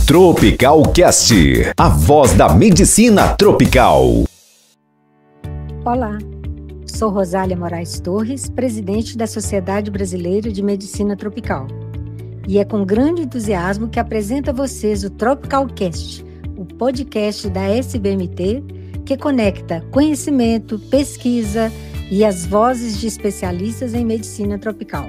Tropical Cast, a voz da medicina tropical. Olá, sou Rosália Moraes Torres, presidente da Sociedade Brasileira de Medicina Tropical. E é com grande entusiasmo que apresento a vocês o Tropical Cast, o podcast da SBMT que conecta conhecimento, pesquisa e as vozes de especialistas em medicina tropical.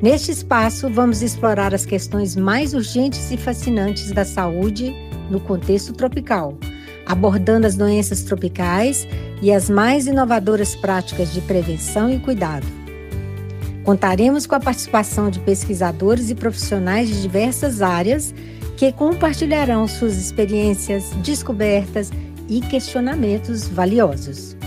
Neste espaço, vamos explorar as questões mais urgentes e fascinantes da saúde no contexto tropical, abordando as doenças tropicais e as mais inovadoras práticas de prevenção e cuidado. Contaremos com a participação de pesquisadores e profissionais de diversas áreas que compartilharão suas experiências, descobertas e questionamentos valiosos.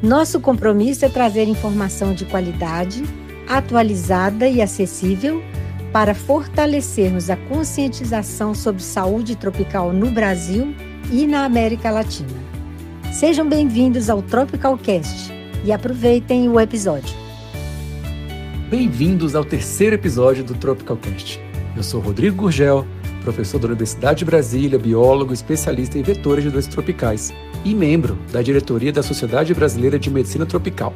Nosso compromisso é trazer informação de qualidade, atualizada e acessível para fortalecermos a conscientização sobre saúde tropical no Brasil e na América Latina. Sejam bem-vindos ao Tropical Cast e aproveitem o episódio. Bem-vindos ao terceiro episódio do Tropical Cast. Eu sou Rodrigo Gurgel, professor da Universidade de Brasília, biólogo, especialista em vetores de doenças tropicais e membro da diretoria da Sociedade Brasileira de Medicina Tropical.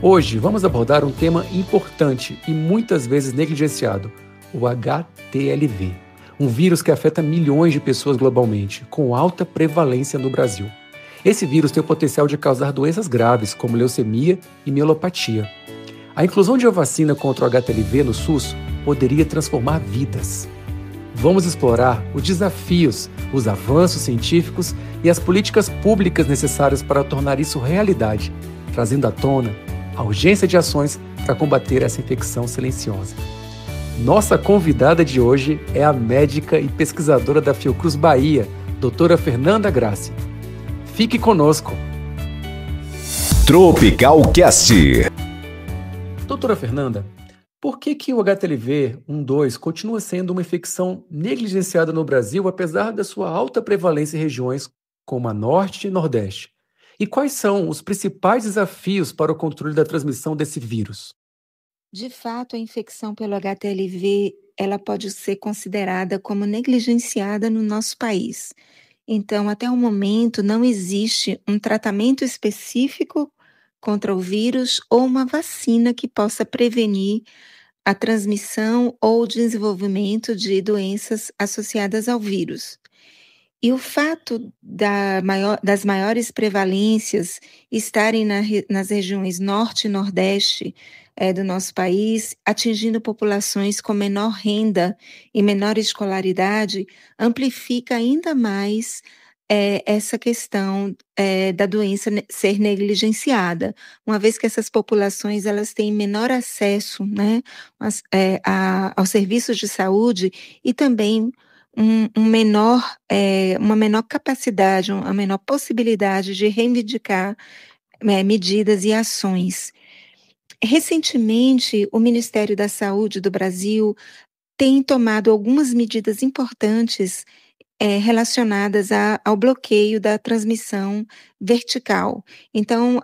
Hoje vamos abordar um tema importante e muitas vezes negligenciado, o HTLV, um vírus que afeta milhões de pessoas globalmente, com alta prevalência no Brasil. Esse vírus tem o potencial de causar doenças graves, como leucemia e mielopatia. A inclusão de uma vacina contra o HTLV no SUS poderia transformar vidas. Vamos explorar os desafios, os avanços científicos e as políticas públicas necessárias para tornar isso realidade, trazendo à tona a urgência de ações para combater essa infecção silenciosa. Nossa convidada de hoje é a médica e pesquisadora da Fiocruz Bahia, doutora Fernanda Grassi. Fique conosco! Tropical Cast. Doutora Fernanda, por que o HTLV-1/2 continua sendo uma infecção negligenciada no Brasil, apesar da sua alta prevalência em regiões como a Norte e Nordeste? E quais são os principais desafios para o controle da transmissão desse vírus? De fato, a infecção pelo HTLV, ela pode ser considerada como negligenciada no nosso país. Então, até o momento, não existe um tratamento específico contra o vírus ou uma vacina que possa prevenir a transmissão ou o desenvolvimento de doenças associadas ao vírus. E o fato das maiores prevalências estarem nas regiões norte e nordeste do nosso país, atingindo populações com menor renda e menor escolaridade, amplifica ainda mais essa questão da doença ser negligenciada, uma vez que essas populações elas têm menor acesso, né, aos serviços de saúde e também uma menor capacidade, uma menor possibilidade de reivindicar medidas e ações. Recentemente, o Ministério da Saúde do Brasil tem tomado algumas medidas importantes relacionadas ao bloqueio da transmissão vertical. Então,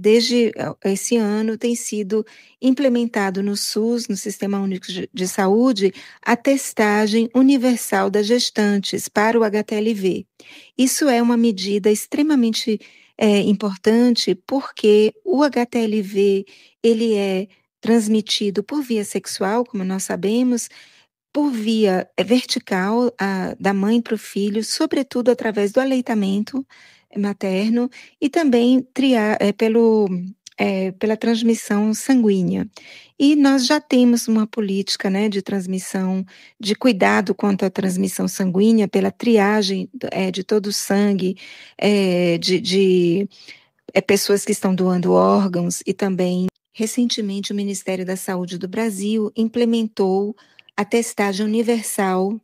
desde esse ano, tem sido implementado no SUS, no Sistema Único de Saúde, a testagem universal das gestantes para o HTLV. Isso é uma medida extremamente importante, porque o HTLV, ele é transmitido por via sexual, como nós sabemos, por via vertical da mãe para o filho, sobretudo através do aleitamento materno e também pela transmissão sanguínea. E nós já temos uma política, né, de transmissão, de cuidado quanto à transmissão sanguínea, pela triagem de todo o sangue, de pessoas que estão doando órgãos e também, recentemente, o Ministério da Saúde do Brasil implementou a testagem universal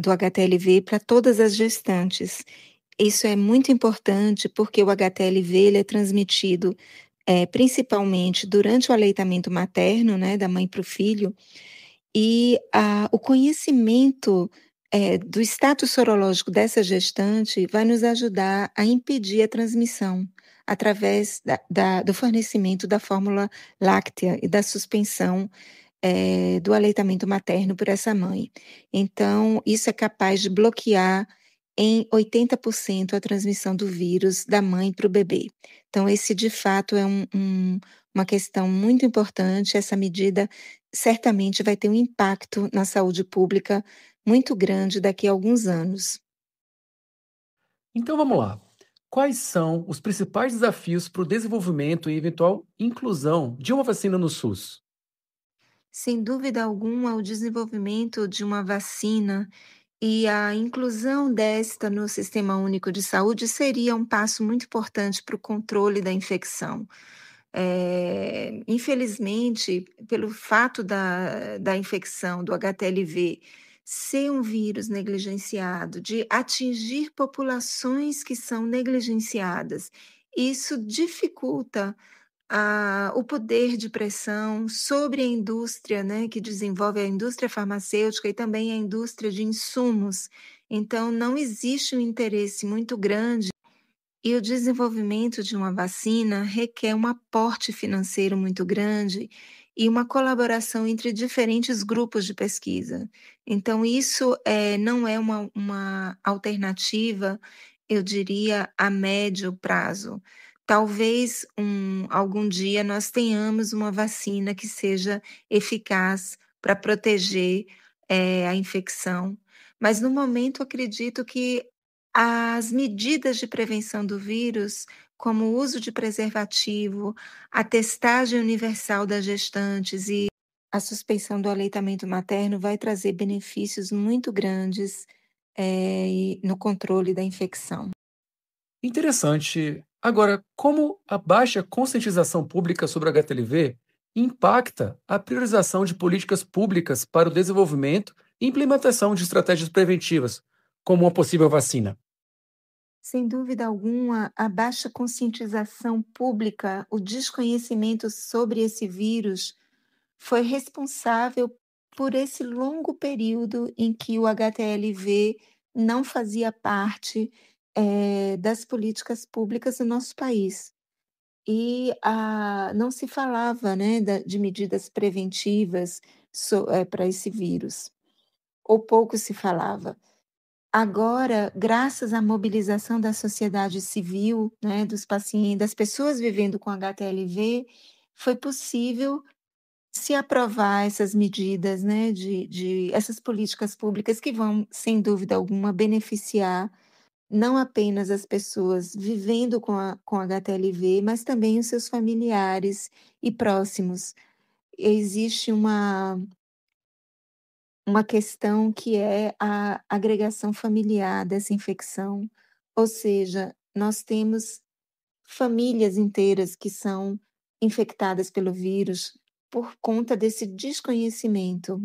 do HTLV para todas as gestantes. Isso é muito importante porque o HTLV ele é transmitido principalmente durante o aleitamento materno, né, da mãe para o filho, e o conhecimento do status sorológico dessa gestante vai nos ajudar a impedir a transmissão através do fornecimento da fórmula láctea e da suspensão do aleitamento materno por essa mãe. Então, isso é capaz de bloquear em 80% a transmissão do vírus da mãe para o bebê. Então, esse de fato é uma questão muito importante. Essa medida certamente vai ter um impacto na saúde pública muito grande daqui a alguns anos. Então vamos lá. Quais são os principais desafios para o desenvolvimento e eventual inclusão de uma vacina no SUS? Sem dúvida alguma, o desenvolvimento de uma vacina e a inclusão desta no Sistema Único de Saúde seria um passo muito importante para o controle da infecção. Infelizmente, pelo fato da infecção do HTLV ser um vírus negligenciado, de atingir populações que são negligenciadas, isso dificulta o poder de pressão sobre a indústria, né, que desenvolve a indústria farmacêutica e também a indústria de insumos. Então, não existe um interesse muito grande e o desenvolvimento de uma vacina requer um aporte financeiro muito grande e uma colaboração entre diferentes grupos de pesquisa. Então, isso não é uma alternativa, eu diria, a médio prazo. Talvez algum dia nós tenhamos uma vacina que seja eficaz para proteger a infecção, mas no momento acredito que as medidas de prevenção do vírus, como o uso de preservativo, a testagem universal das gestantes e a suspensão do aleitamento materno vai trazer benefícios muito grandes, no controle da infecção. Interessante. Agora, como a baixa conscientização pública sobre o HTLV impacta a priorização de políticas públicas para o desenvolvimento e implementação de estratégias preventivas, como uma possível vacina? Sem dúvida alguma, a baixa conscientização pública, o desconhecimento sobre esse vírus foi responsável por esse longo período em que o HTLV não fazia parte, das políticas públicas do nosso país. E não se falava, né, de medidas preventivas para esse vírus, ou pouco se falava. Agora, graças à mobilização da sociedade civil, né, dos pacientes, das pessoas vivendo com HTLV, foi possível se aprovar essas medidas, né, de essas políticas públicas que vão, sem dúvida alguma, beneficiar não apenas as pessoas vivendo com HTLV, mas também os seus familiares e próximos. Existe uma questão que é a agregação familiar dessa infecção, ou seja, nós temos famílias inteiras que são infectadas pelo vírus por conta desse desconhecimento.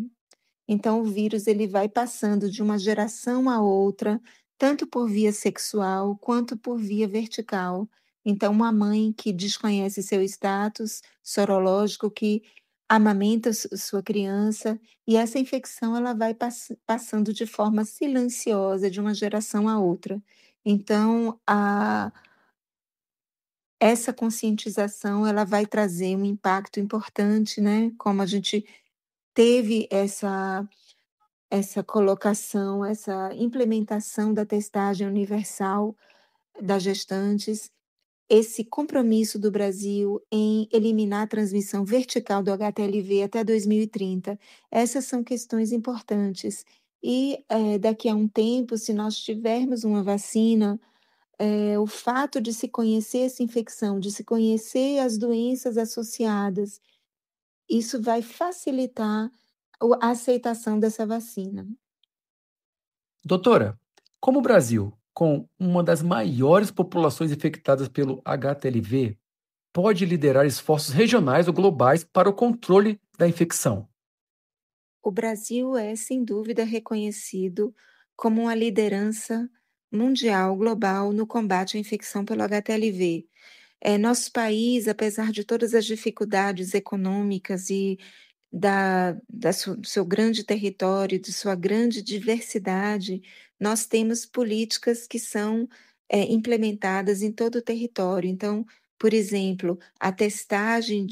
Então o vírus ele vai passando de uma geração a outra, tanto por via sexual quanto por via vertical. Então uma mãe que desconhece seu status sorológico, que amamenta sua criança, e essa infecção ela vai passando de forma silenciosa de uma geração a outra. Então essa conscientização ela vai trazer um impacto importante, né, como a gente teve essa colocação, essa implementação da testagem universal das gestantes, esse compromisso do Brasil em eliminar a transmissão vertical do HTLV até 2030. Essas são questões importantes. E daqui a um tempo, se nós tivermos uma vacina, o fato de se conhecer essa infecção, de se conhecer as doenças associadas, isso vai facilitar a aceitação dessa vacina. Doutora, como o Brasil, com uma das maiores populações infectadas pelo HTLV, pode liderar esforços regionais ou globais para o controle da infecção? O Brasil é, sem dúvida, reconhecido como uma liderança mundial, global, no combate à infecção pelo HTLV. Nosso país, apesar de todas as dificuldades econômicas e do seu grande território, de sua grande diversidade, nós temos políticas que são implementadas em todo o território. Então, Por exemplo, a testagem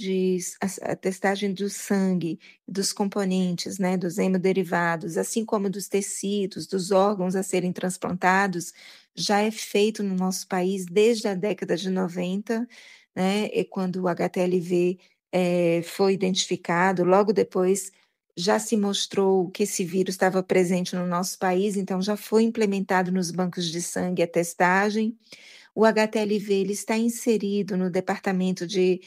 do sangue, dos componentes, né, dos hemoderivados, assim como dos tecidos, dos órgãos a serem transplantados, já é feito no nosso país desde a década de 90, né, e quando o HTLV foi identificado, logo depois já se mostrou que esse vírus estava presente no nosso país, então já foi implementado nos bancos de sangue a testagem. O HTLV ele está inserido no departamento de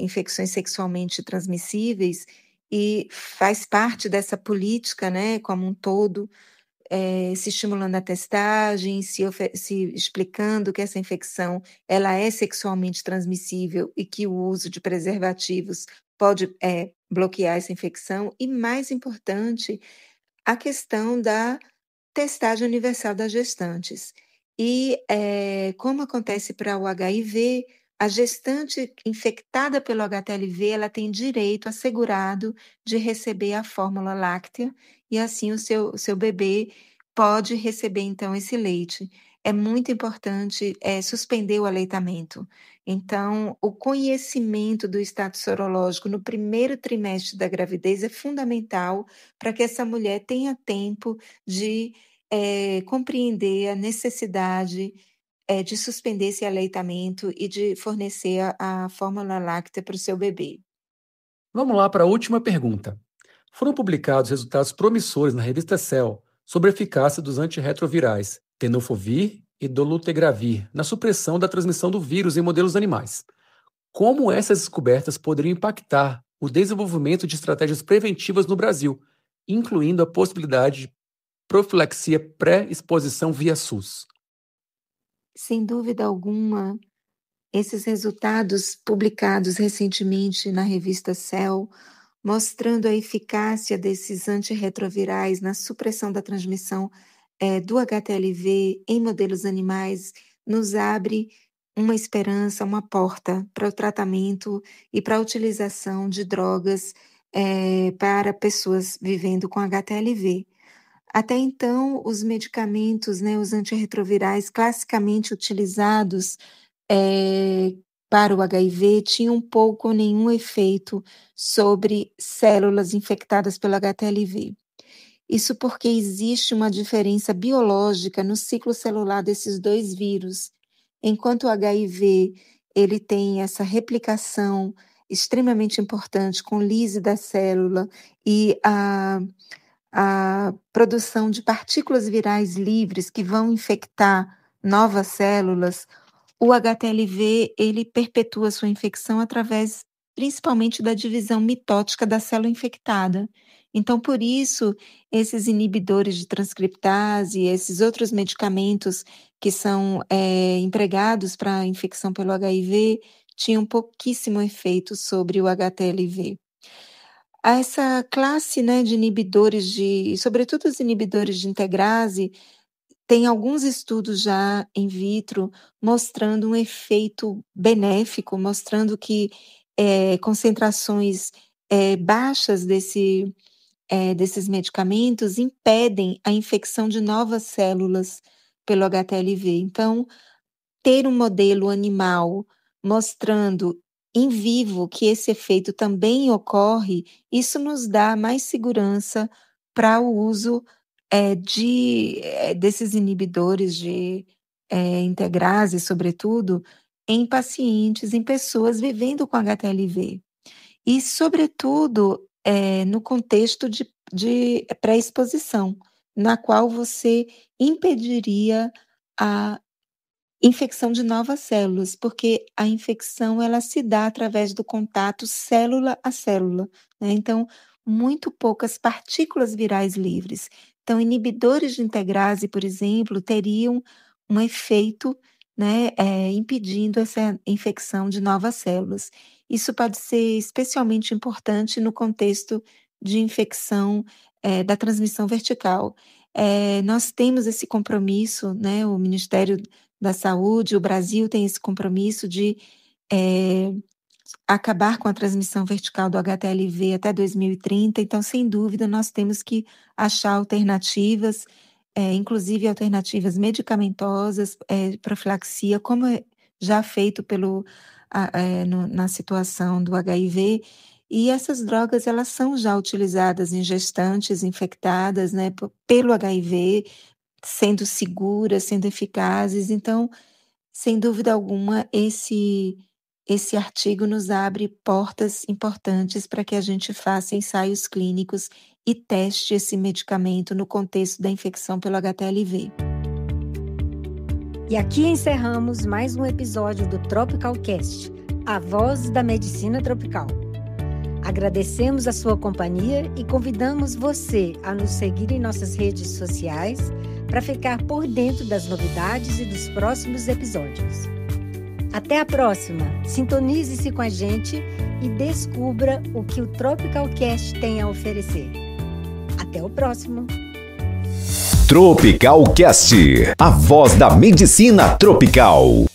infecções sexualmente transmissíveis e faz parte dessa política, né, como um todo, se estimulando a testagem, se explicando que essa infecção ela é sexualmente transmissível e que o uso de preservativos pode bloquear essa infecção. E, mais importante, a questão da testagem universal das gestantes. E, como acontece para o HIV, a gestante infectada pelo HTLV, ela tem direito assegurado de receber a fórmula láctea e assim o seu bebê pode receber então esse leite. É muito importante, suspender o aleitamento. Então, o conhecimento do status sorológico no primeiro trimestre da gravidez é fundamental para que essa mulher tenha tempo de compreender a necessidade de suspender esse aleitamento e de fornecer a fórmula láctea para o seu bebê. Vamos lá para a última pergunta. Foram publicados resultados promissores na revista Cell sobre a eficácia dos antirretrovirais tenofovir e dolutegravir na supressão da transmissão do vírus em modelos animais. Como essas descobertas poderiam impactar o desenvolvimento de estratégias preventivas no Brasil, incluindo a possibilidade de profilaxia pré-exposição via SUS? Sem dúvida alguma, esses resultados publicados recentemente na revista Cell, mostrando a eficácia desses antirretrovirais na supressão da transmissão do HTLV em modelos animais, nos abre uma esperança, uma porta para o tratamento e para a utilização de drogas para pessoas vivendo com HTLV. Até então, os medicamentos, né, os antirretrovirais classicamente utilizados para o HIV tinham pouco ou nenhum efeito sobre células infectadas pelo HTLV. Isso porque existe uma diferença biológica no ciclo celular desses dois vírus. Enquanto o HIV ele tem essa replicação extremamente importante com lise da célula e a produção de partículas virais livres que vão infectar novas células, o HTLV ele perpetua sua infecção através principalmente da divisão mitótica da célula infectada. Então, por isso, esses inibidores de transcriptase, esses outros medicamentos que são empregados para a infecção pelo HIV, tinham pouquíssimo efeito sobre o HTLV. Essa classe, né, de inibidores sobretudo os inibidores de integrase, tem alguns estudos já in vitro mostrando um efeito benéfico, mostrando que concentrações baixas desses medicamentos impedem a infecção de novas células pelo HTLV. Então, ter um modelo animal mostrando em vivo que esse efeito também ocorre, isso nos dá mais segurança para o uso desses inibidores de integrase, sobretudo, em pacientes, em pessoas vivendo com HTLV. E, sobretudo, no contexto de pré-exposição, na qual você impediria a infecção de novas células, porque a infecção ela se dá através do contato célula a célula, né? Então, muito poucas partículas virais livres. Então, inibidores de integrase, por exemplo, teriam um efeito, né, impedindo essa infecção de novas células. Isso pode ser especialmente importante no contexto de infecção da transmissão vertical. Nós temos esse compromisso, né, o Ministério da Saúde, o Brasil tem esse compromisso de acabar com a transmissão vertical do HTLV até 2030, então, sem dúvida, nós temos que achar alternativas, inclusive alternativas medicamentosas, profilaxia, como já feito na situação do HIV, e essas drogas elas são já utilizadas em gestantes infectadas, né, pelo HIV, sendo seguras, sendo eficazes. Então, sem dúvida alguma, esse artigo nos abre portas importantes para que a gente faça ensaios clínicos e teste esse medicamento no contexto da infecção pelo HTLV. E aqui encerramos mais um episódio do Tropical Cast, a voz da medicina tropical. Agradecemos a sua companhia e convidamos você a nos seguir em nossas redes sociais para ficar por dentro das novidades e dos próximos episódios. Até a próxima! Sintonize-se com a gente e descubra o que o Tropical Cast tem a oferecer. Até o próximo! Tropical Cast, a voz da medicina tropical.